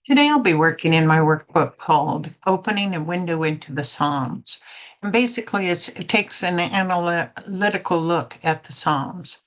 Today I'll be working in my workbook called Opening a Window into the Psalms. And basically it takes an analytical look at the Psalms.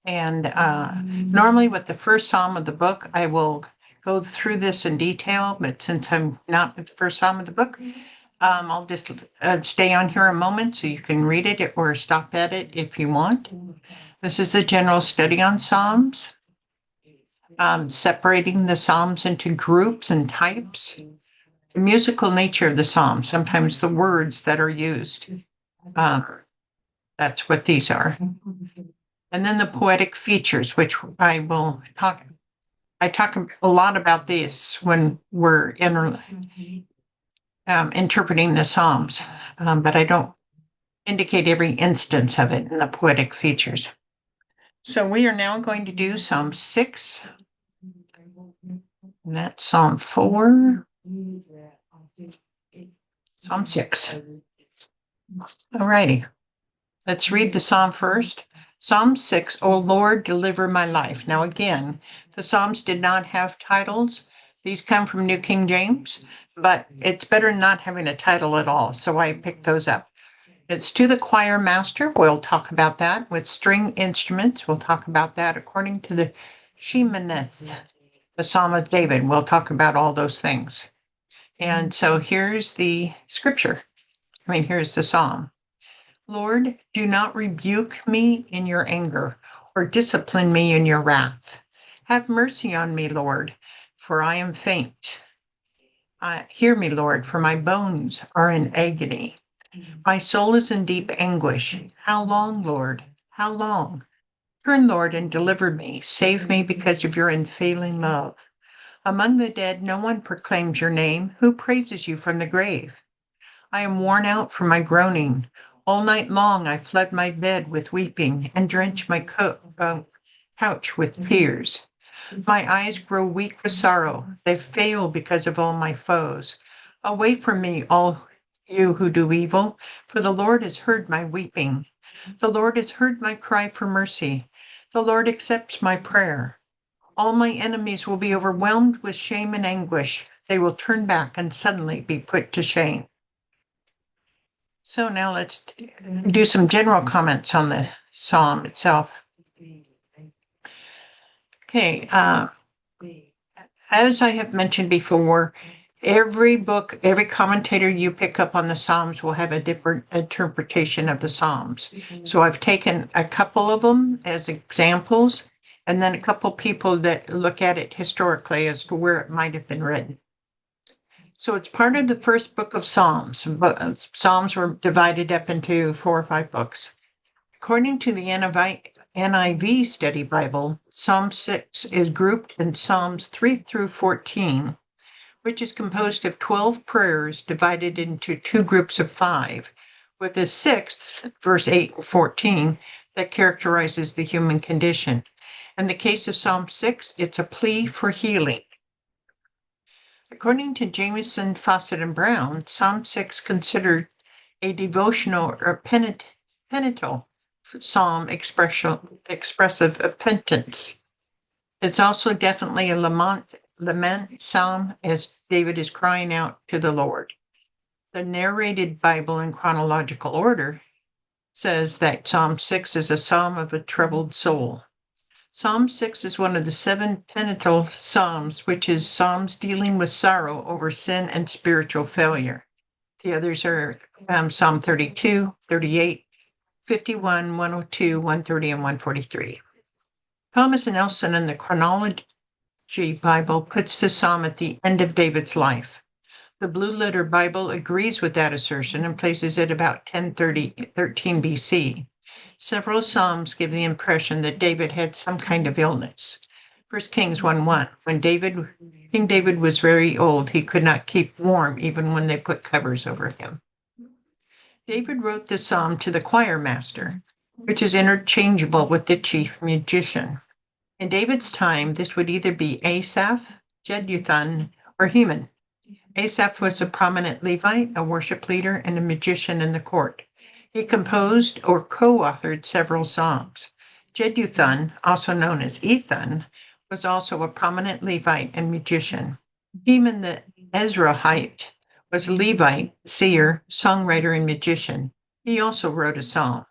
And normally with the first Psalm of the book, I will go through this in detail, but since I'm not at the first Psalm of the book, I'll just stay on here a moment so you can read it or stop at it if you want. This is the general study on Psalms. Separating the Psalms into groups and types, the musical nature of the Psalm, sometimes the words that are used. That's what these are. And then the poetic features, which I talk a lot about this when we're interpreting the Psalms, but I don't indicate every instance of it in the poetic features. So we are now going to do Psalm 6. And that's Psalm 4. Psalm 6. All righty. Let's read the Psalm first. Psalm 6, O Lord, deliver my life. Now again, the Psalms did not have titles. These come from New King James, but it's better not having a title at all, so I picked those up. It's to the choir master. We'll talk about that. With string instruments, we'll talk about that. According to the Sheminith, the Psalm of David, we'll talk about all those things. And so here's the scripture. Here's the Psalm. Lord, do not rebuke me in your anger or discipline me in your wrath. Have mercy on me, Lord, for I am faint. Hear me, Lord, for my bones are in agony. My soul is in deep anguish. How long, Lord? How long? Turn, Lord, and deliver me. Save me because of your unfailing love. Among the dead, no one proclaims your name. Who praises you from the grave? I am worn out from my groaning. All night long I flood my bed with weeping and drench my couch with tears. My eyes grow weak with sorrow. They fail because of all my foes. Away from me, all you who do evil, for the Lord has heard my weeping. The Lord has heard my cry for mercy. The Lord accepts my prayer. All my enemies will be overwhelmed with shame and anguish. They will turn back and suddenly be put to shame. So now let's do some general comments on the Psalm itself. Okay, as I have mentioned before, every book, every commentator you pick up on the Psalms will have a different interpretation of the Psalms. So I've taken a couple of them as examples, and then a couple people that look at it historically as to where it might have been written. So it's part of the first book of Psalms. Psalms were divided up into 4 or 5 books. According to the NIV Study Bible, Psalm 6 is grouped in Psalms 3 through 14, which is composed of 12 prayers divided into 2 groups of 5, with a 6th, verse 8 and 14, that characterizes the human condition. In the case of Psalm 6, it's a plea for healing. According to Jamieson, Fawcett, and Brown, Psalm 6 considered a devotional or penitential psalm expressive of penitence. It's also definitely a lament psalm as David is crying out to the Lord. The narrated Bible in chronological order says that Psalm 6 is a psalm of a troubled soul. Psalm 6 is one of the 7 penitential psalms, which is psalms dealing with sorrow over sin and spiritual failure. The others are Psalm 32, 38, 51, 102, 130, and 143. Thomas Nelson in the Chronology Bible puts the psalm at the end of David's life. The Blue Letter Bible agrees with that assertion and places it about 1013 BC. Several psalms give the impression that David had some kind of illness. 1 Kings 1:1, when King David was very old, he could not keep warm even when they put covers over him. David wrote the psalm to the choir master, which is interchangeable with the chief musician. In David's time, this would either be Asaph, Jeduthun, or Heman. Asaph was a prominent Levite, a worship leader, and a magician in the court. He composed or co-authored several songs. Jeduthun, also known as Ethan, was also a prominent Levite and magician. Heman the Ezrahite was a Levite, seer, songwriter, and magician. He also wrote a psalm.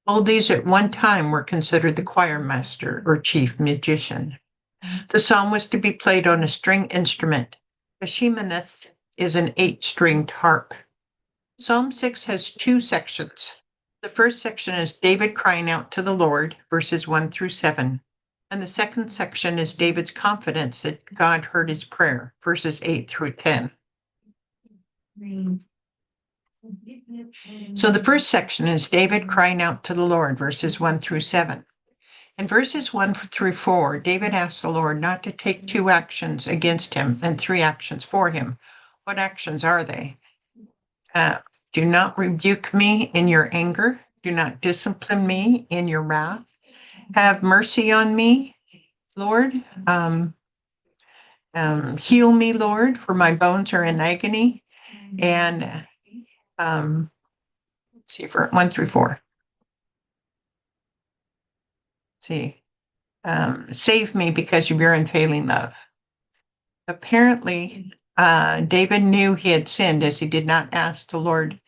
All these at one time were considered the choir master or chief magician. The psalm was to be played on a string instrument. A sheminith is an 8-stringed harp. Psalm 6 has 2 sections. The first section is David crying out to the Lord, verses 1 through 7. And the second section is David's confidence that God heard his prayer, verses 8 through 10. So the first section is David crying out to the Lord, verses 1 through 7. In verses 1 through 4, David asks the Lord not to take 2 actions against him and 3 actions for him. What actions are they? Do not rebuke me in your anger. Do not discipline me in your wrath. Have mercy on me, Lord. Heal me, Lord, for my bones are in agony. And see, for 1 through 4. See, save me because of your unfailing love. Apparently, David knew he had sinned as he did not ask the Lord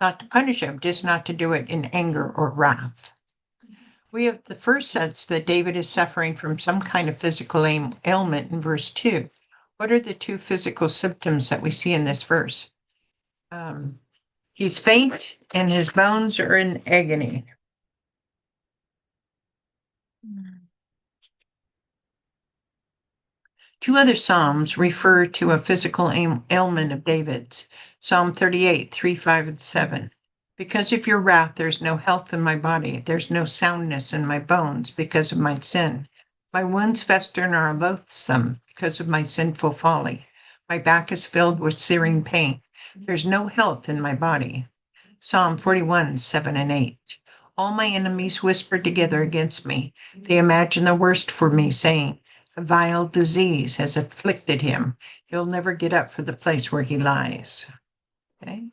not to punish him, just not to do it in anger or wrath. We have the first sense that David is suffering from some kind of physical ailment in verse 2. What are the 2 physical symptoms that we see in this verse? He's faint and his bones are in agony. Two other Psalms refer to a physical ailment of David's. Psalm 38, 3, 5, and 7. Because of your wrath, there's no health in my body. There's no soundness in my bones because of my sin. My wounds fester and are loathsome because of my sinful folly. My back is filled with searing pain. There's no health in my body. Psalm 41, 7 and 8. All my enemies whisper together against me. They imagine the worst for me, saying, a vile disease has afflicted him. He'll never get up from the place where he lies. Okay.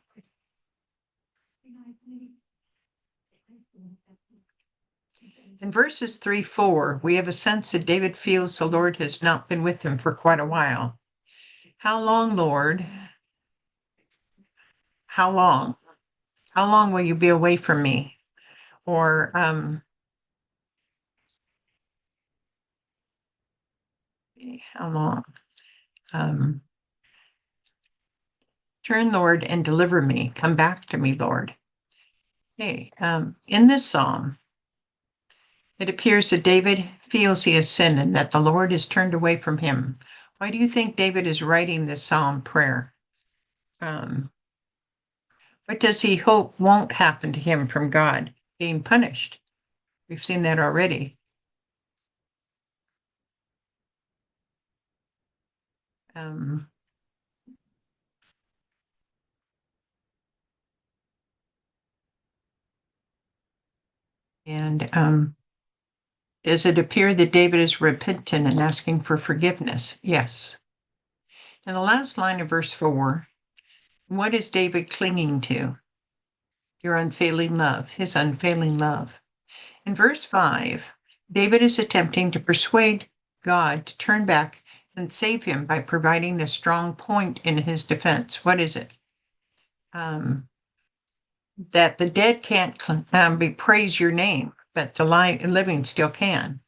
In verses 3, 4, we have a sense that David feels the Lord has not been with him for quite a while. How long, Lord? How long? How long will you be away from me? Or how long? Turn, Lord, and deliver me. Come back to me, Lord. Okay. In this psalm, it appears that David feels he has sinned and that the Lord has turned away from him. Why do you think David is writing this psalm prayer? What does he hope won't happen to him from God being punished? We've seen that already. Does it appear that David is repentant and asking for forgiveness? Yes. In the last line of verse 4, what is David clinging to? Your unfailing love, his unfailing love. In verse 5, David is attempting to persuade God to turn back and save him by providing a strong point in his defense. What is it? That the dead can't praise your name, but the living still can.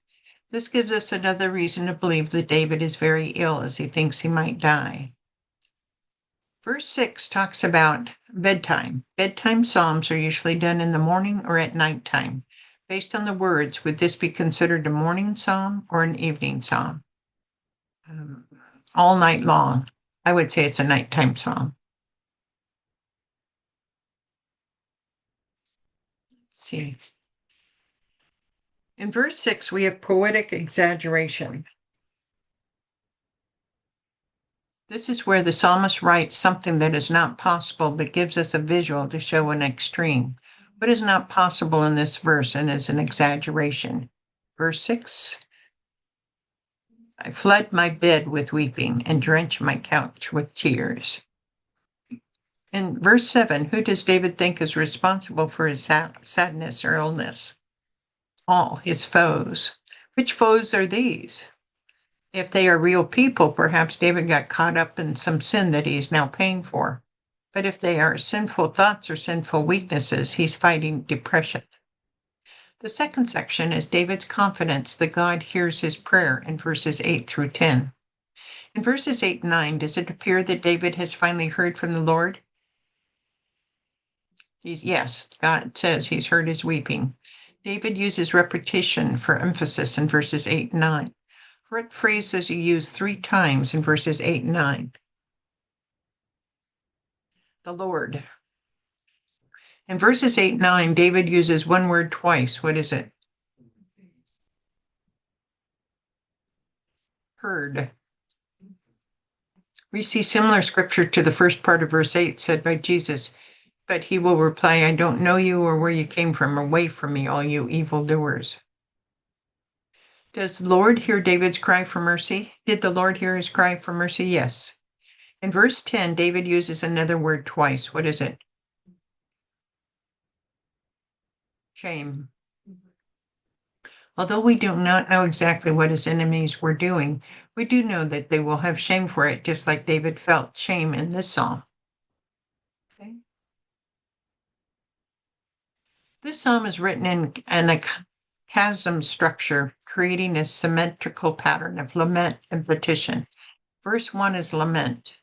This gives us another reason to believe that David is very ill as he thinks he might die. Verse 6 talks about bedtime. Bedtime psalms are usually done in the morning or at nighttime. Based on the words, would this be considered a morning psalm or an evening psalm? All night long. I would say it's a nighttime psalm. Let's see. In verse 6, we have poetic exaggeration. This is where the psalmist writes something that is not possible, but gives us a visual to show an extreme. What is not possible in this verse and is an exaggeration? Verse 6, I flood my bed with weeping and drench my couch with tears. In verse 7, who does David think is responsible for his sadness or illness? All his foes. Which foes are these? If they are real people, perhaps David got caught up in some sin that he's now paying for. But if they are sinful thoughts or sinful weaknesses, he's fighting depression. The second section is David's confidence that God hears his prayer in verses 8 through 10. In verses 8 and 9, does it appear that David has finally heard from the Lord? Yes, God says he's heard his weeping. David uses repetition for emphasis in verses 8 and 9. What phrase does he use 3 times in verses 8 and 9? The Lord. In verses 8 and 9, David uses one word twice. What is it? Heard. We see similar scripture to the first part of verse 8 said by Jesus, but he will reply, I don't know you or where you came from. Away from me, all you evildoers. Does the Lord hear David's cry for mercy? Did the Lord hear his cry for mercy? Yes. In verse 10, David uses another word twice. What is it? Shame. Although we do not know exactly what his enemies were doing, we do know that they will have shame for it, just like David felt shame in this psalm. Okay. This psalm is written in a chasm structure, creating a symmetrical pattern of lament and petition. Verse 1 is lament.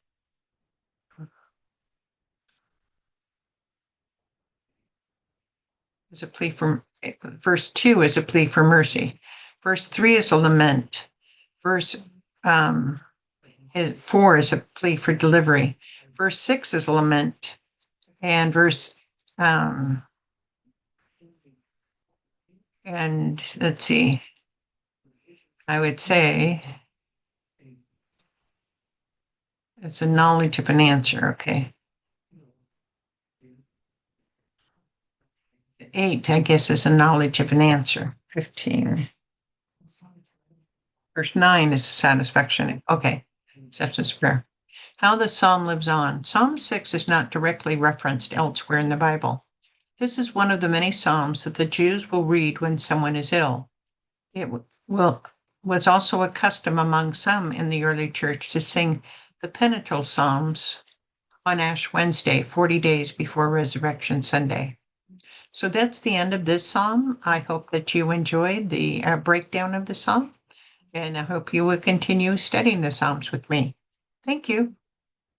Is a plea for verse 2 is a plea for mercy. Verse 3 is a lament. Verse 4 is a plea for delivery. Verse 6 is a lament. And and let's see, I would say it's a knowledge of an answer. Okay. 8, I guess, is a knowledge of an answer. 15. Verse 9 is a satisfaction. Okay. Acceptance of prayer. How the psalm lives on. Psalm 6 is not directly referenced elsewhere in the Bible. This is one of the many psalms that the Jews will read when someone is ill. It was also a custom among some in the early church to sing the penitential psalms on Ash Wednesday, 40 days before Resurrection Sunday. So that's the end of this psalm. I hope that you enjoyed the breakdown of the psalm, and I hope you will continue studying the psalms with me. Thank you.